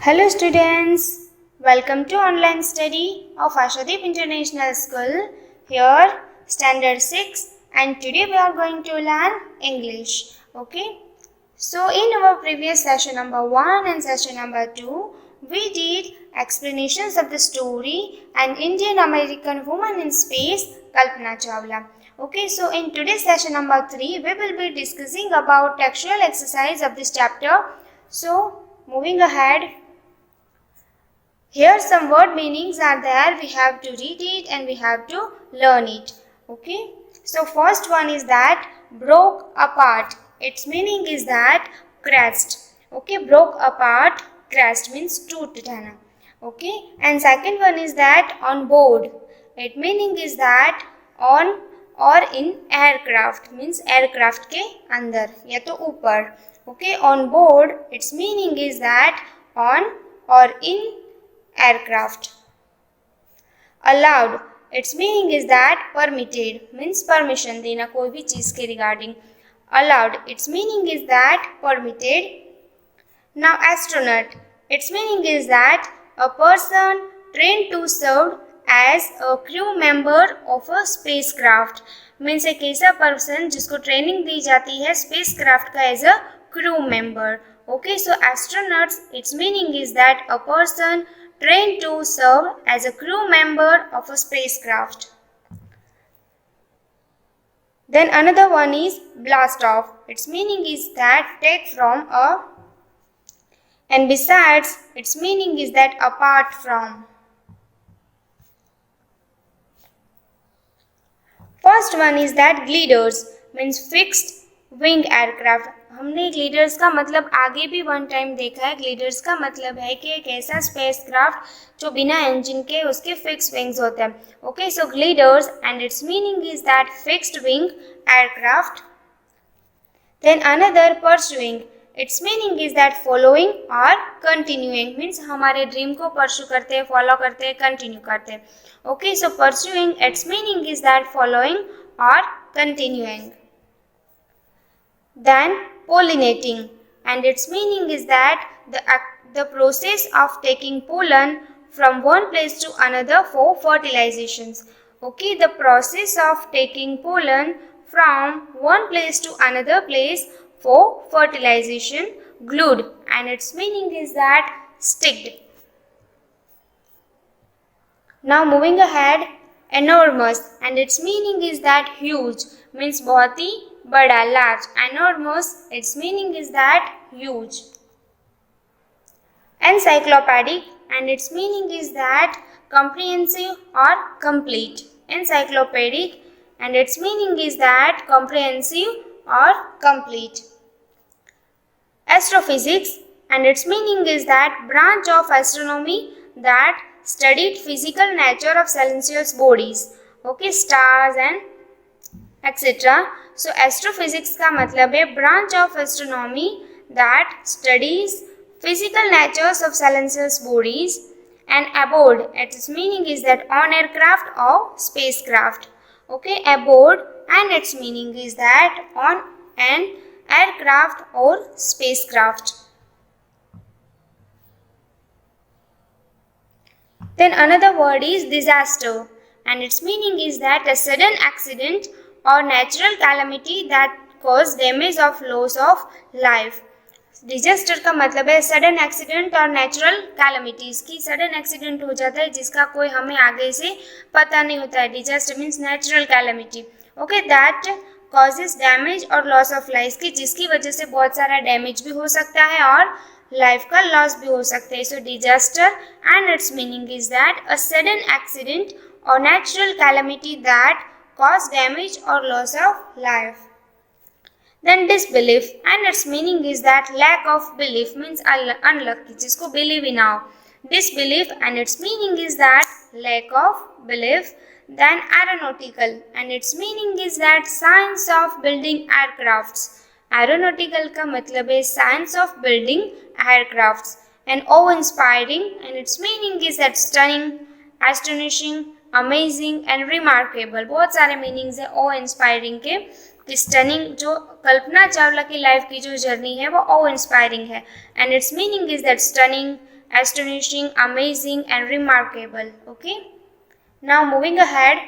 Hello students, welcome to online study of Ashadeep International School. Here standard 6 and today we are going to learn English. Okay. So in our previous session number 1 and session number 2 we did explanations of the story An Indian American Woman in Space, Kalpana Chawla. Okay, so in today's session number 3 we will be discussing about textual exercise of this chapter. So moving ahead, here some word meanings are there. We have to read it and we have to learn it. Okay. So first one is that broke apart. Its meaning is that crashed. Okay. Broke apart, crashed means टूट जाना. Okay. And second one is that on board. Its meaning is that on or in aircraft means aircraft के अंदर या तो ऊपर. Okay. On board. Its meaning is that on or in aircraft. Allowed, its meaning is that permitted means permission देना कोई भी चीज के regarding. Allowed, its meaning is that permitted. Now astronaut, its meaning is that a person trained to serve as a crew member of a spacecraft means एक ऐसा person जिसको training दी जाती है spacecraft का as a crew member. Okay, so astronauts, its meaning is that a person trained to serve as a crew member of a spacecraft. Then another one is blast off. Its meaning is that take from a, and besides, its meaning is that apart from. First one is that gliders means fixed wing aircraft. हमने ग्लिडर्स का मतलब आगे भी one time देखा है. ग्लिडर्स का मतलब है कि एक ऐसा स्पेसक्राफ्ट जो बिना इंजन के उसके फिक्स विंग्स होते हैं. Okay, so gliders and its meaning is that fixed wing aircraft. Then another pursuing, its meaning is that following और कंटिन्यूइंग मीन्स हमारे ड्रीम को परस्यू करते हैं, फॉलो करते हैं, कंटिन्यू करते हैं. Okay, so pursuing its meaning is that following और continuing. Then pollinating, and its meaning is that the process of taking pollen from one place to another for fertilizations. Okay, the process of taking pollen from one place to another place for fertilization. Glued, and its meaning is that sticked. Now moving ahead, enormous, and its meaning is that huge means बहुत ही बड़ा, large. Enormous, its meaning is that huge. Encyclopedic, and its meaning is that comprehensive or complete. Encyclopedic, and its meaning is that comprehensive or complete. Astrophysics, and its meaning is that branch of astronomy that studied physical nature of celestial bodies. Okay, stars and etc. So astrophysics का मतलब है branch of astronomy that studies physical natures of celestial bodies. And aboard, its meaning is that on aircraft or spacecraft. Okay, aboard, and its meaning is that on an aircraft or spacecraft. Then another word is disaster, and its meaning is that a sudden accident or natural calamity that cause damage of loss of life. Disaster का मतलब है sudden accident और natural calamities की sudden accident हो जाता है जिसका कोई हमें आगे से पता नहीं होता है. Disaster means natural calamity. Okay, that causes damage और लॉस ऑफ लाइफ की जिसकी वजह से बहुत सारा डैमेज भी हो सकता है और लाइफ का लॉस भी हो सकता है. So disaster and its meaning is that a sudden accident और natural calamity that cause damage or loss of life. Then disbelief, and its meaning is that lack of belief means unlucky जिसको believe ही ना हो. Disbelief, and its meaning is that lack of belief. Then aeronautical, and its meaning is that science of building aircrafts. Aeronautical का मतलब है science of building aircrafts. And awe-inspiring, and its meaning is that stunning, astonishing, amazing and remarkable. बहुत सारे meanings है ओ inspiring के. Stunning जो कल्पना चावला की life की जो जर्नी है वो ओ इंस्पायरिंग है. And its meaning is that stunning, astonishing, amazing and remarkable. Okay. Now moving ahead,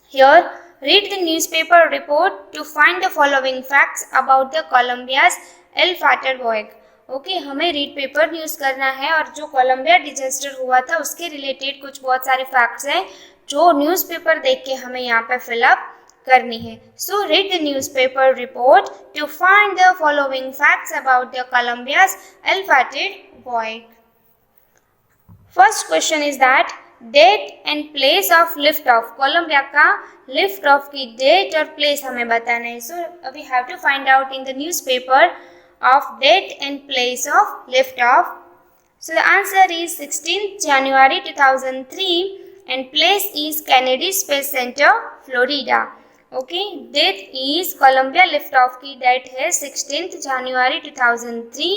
here read the newspaper report to find the following facts about the Colombia's ill-fated voyage. Okay हमें read paper use करना है और जो Colombia disaster हुआ था उसके related कुछ बहुत सारे फैक्ट्स हैं जो न्यूज़पेपर देख के हमें यहाँ पे फिलअप करनी है. So read the newspaper report to find the following facts about the Columbia's ill-fated voyage. First question is that date and place of lift off. Columbia का लिफ्ट ऑफ की डेट और प्लेस हमें बताना है. So we have to find out in the newspaper of date and place of liftoff. So the answer is 16th January 2003 and place is Kennedy Space Center, Florida. Okay, date is Columbia liftoff की date है 16th January 2003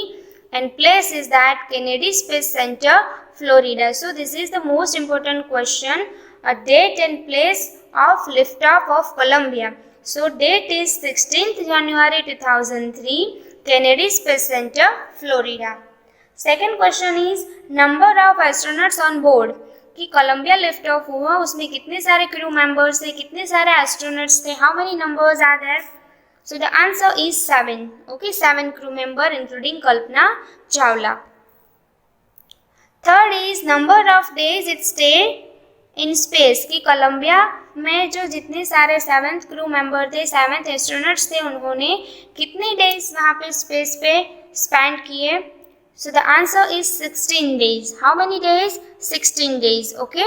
and place is that Kennedy Space Center, Florida. So this is the most important question, a date and place of liftoff of Columbia. So date is 16th January 2003, Kennedy Space Center, Florida. Second question is number of astronauts on board. कि Colombia lift off हुआ उसमें कितने सारे crew members थे, कितने सारे astronauts थे, how many numbers are there. So the answer is 7. Okay 7 crew member including Kalpana Chawla. Third is number of days it stay in space. कि कोलंबिया में जो जितने सारे 7th क्रू मेंबर थे, 7th एस्ट्रोनॉट्स थे, उन्होंने कितने डेज वहाँ पे स्पेस पे स्पेंड किए. So the answer is 16 days. How many days? 16 days. Okay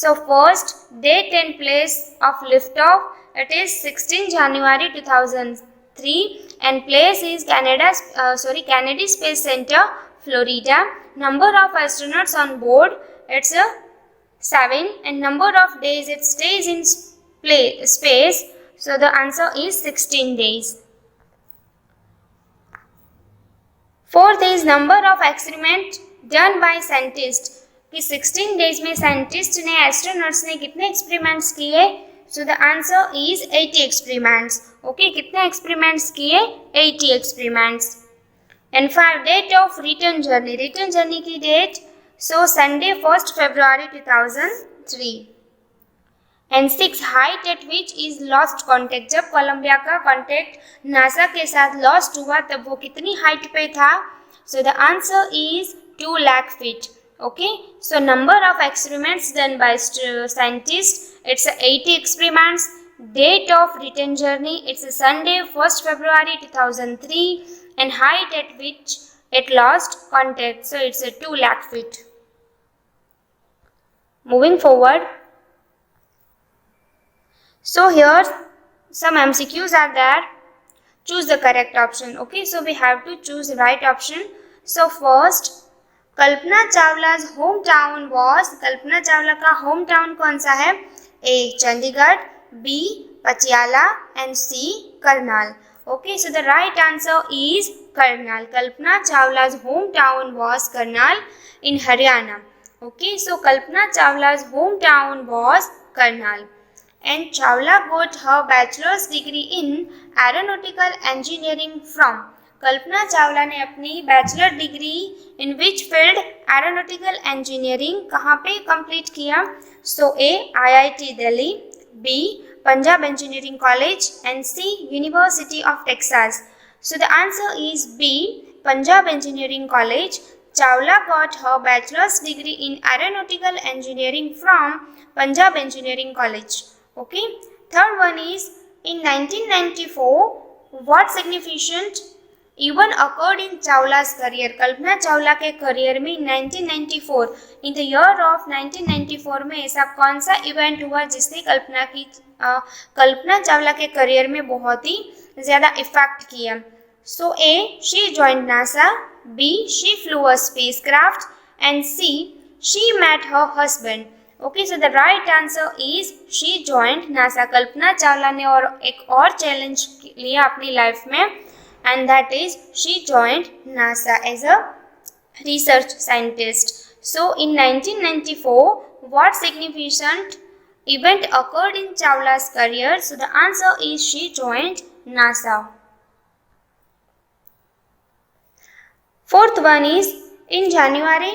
so first date and place of lift off, it is 16 January 2003 and place is Kennedy Space Center, Florida. Number of astronauts on board, it's a 7 and number of days it stays in space, so the answer is 16 days. Fourth is number of experiment done by scientist. कि 16 days में scientist ने, astronauts ने कितने experiments किए. So the answer is 80 experiments. Okay कितने experiments किए? 80 experiments. And 5 date of return journey. Return journey की date So Sunday 1st February 2003. And 6 height at which is lost contact. जब Colombia का contact NASA के साथ lost हुआ तब वो कितनी हाइट पे था. So the answer is 2 lakh feet. Okay. So number of experiments done by scientists, it's 80 experiments. Date of return journey, it's Sunday 1st February 2003 and height at which it lost contact. So it's 2 lakh feet. Moving forward, so here some MCQs are there. Choose the correct option. Okay, so we have to choose the right option. So first, Kalpana चावला's hometown was. Kalpana Chawla का hometown कौन सा है? A. Chandigarh, B. Patiala and C. Karnal. Okay, so the right answer is Karnal. Kalpana Chawla's hometown was Karnal in Haryana. Okay, so Kalpana Chawla's hometown was Karnal. And Chawla got her bachelor's degree in aeronautical engineering from. Kalpana Chawla ने अपनी bachelor degree in which field? Aeronautical engineering कहाँ पे complete किया? So A. IIT Delhi, B. Punjab Engineering College and C. University of Texas. So the answer is B. Punjab Engineering College. Chawla got her bachelor's degree in aeronautical engineering from Punjab Engineering College. Okay. Third one is in 1994, what significant event occurred in Chawla's career? Kalpana Chawla के career में 1994, in the year of 1994 में ऐसा कौन सा event हुआ जिसने कल्पना चावला के career में बहुत ही ज़्यादा इफेक्ट किया. So A. She joined NASA. B. She flew a spacecraft. And C. She met her husband. Okay, so the right answer is she joined NASA. Kalpana Chawla ने और एक और चैलेंज लिया अपनी लाइफ में and that is she joined NASA as a research scientist. So in 1994, what significant event occurred in Chawla's career? So the answer is she joined NASA. Fourth one is In January,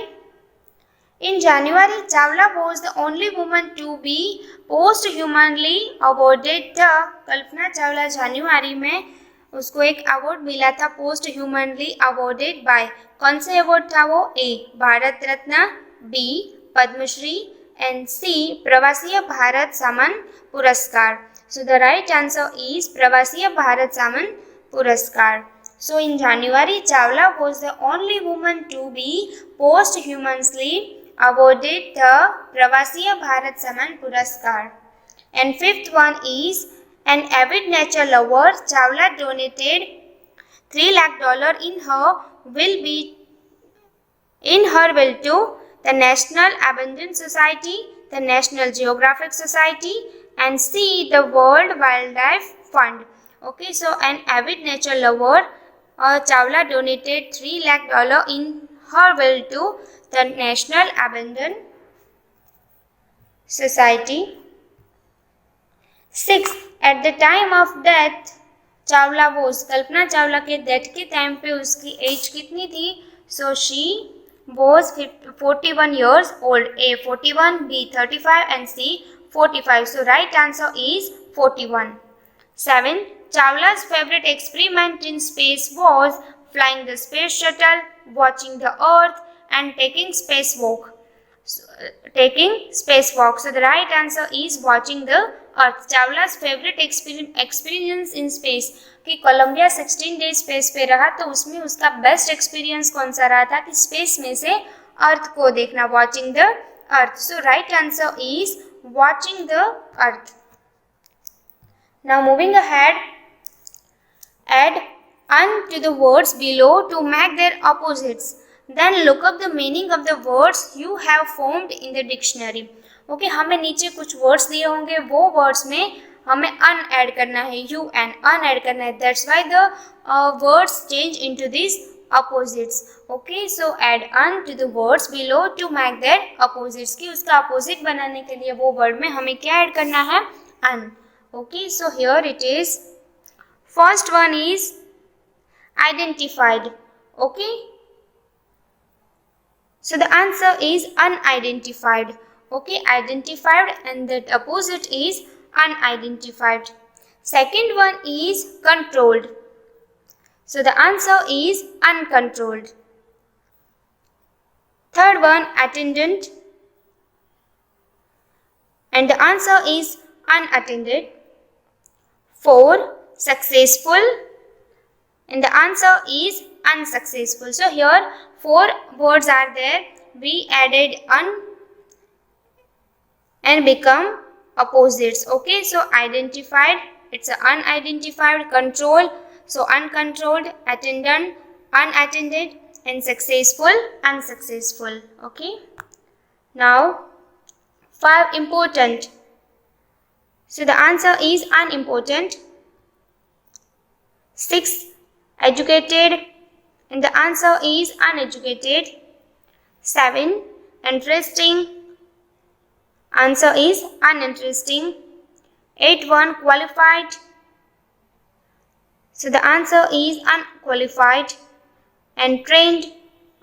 Chawla was the only woman to be posthumously awarded the Kalpana Chawla जनवरी में उसको एक award मिला था post humanly awarded bye कौन से award था वो A Bharat Ratna B Padma Shri and C Pravasi Bharat Samman Puraskar so the right answer is Pravasi Bharat Samman Puraskar so in January Chawla was the only woman to be posthumously awarded the प्रवासी भारत सम्मान पुरस्कार and fifth one is an avid nature lover, Chawla donated $3 lakh in her will to the National Abundant Society, the National Geographic Society, and C the World Wildlife Fund. Okay, so an avid nature lover, Chawla donated $3 lakh in her will to the National Abundant Society. 6. At the time of death, Chawla was Kalpana Chawla के death के time पे उसकी as कितनी थी so she was 41 years old. A 41, B 35 and C 45. So right answer is 41. 7. Chawla's favorite experiment in space was flying the space shuttle, watching the earth and taking spacewalk. So the right answer is watching the earth. Chawla's favorite experience in space कि Colombia 16 days space पे रहा तो उसमें उसका best experience कौन सा रहा था कि स्पेस में से अर्थ को देखना watching the earth so right answer is watching the earth now moving ahead add un to the words below to make their opposites then look up the meaning of the words you have formed in the dictionary. Okay हमें नीचे कुछ words दिए होंगे वो words में हमें अन add करना है यू एन अन ऐड करना है that's why the words change into this opposites. Okay so add un to the words below to make their opposites कि उसका अपोजिट बनाने के लिए वो वर्ड में हमें क्या ऐड करना है अन. Okay so here it is first one is identified. Okay, so the answer is unidentified. Okay, identified and the opposite is unidentified. Second one is controlled. So the answer is uncontrolled. Third one attendant and the answer is unattended. 4 successful and the answer is unsuccessful. So here 4 words are there. We added un and become opposites. Okay, so identified, it's a unidentified. Control, so uncontrolled. Attendant, unattended. And successful, unsuccessful. Okay, now 5 important. So the answer is unimportant. 6 educated and the answer is uneducated. 7 interesting, answer is uninteresting. 8 1 qualified, so the answer is unqualified. And trained,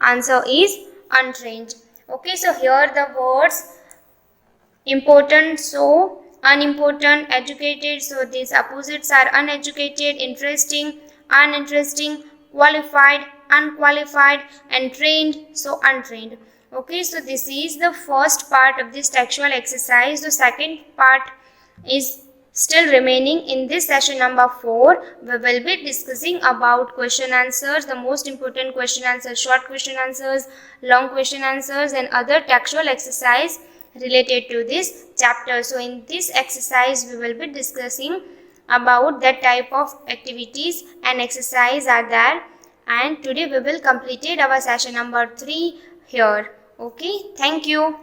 answer is untrained. Okay, so here the words important, so unimportant, educated, so these opposites are uneducated, interesting, uninteresting, qualified, unqualified, and trained, so untrained. Okay, so this is the first part of this textual exercise. The second part is still remaining in this session number 4. We will be discussing about question answers, the most important question answers, short question answers, long question answers, and other textual exercise related to this chapter. So in this exercise we will be discussing about that type of activities and exercise are there, and today we will completed our session number 3 here. Okay, thank you.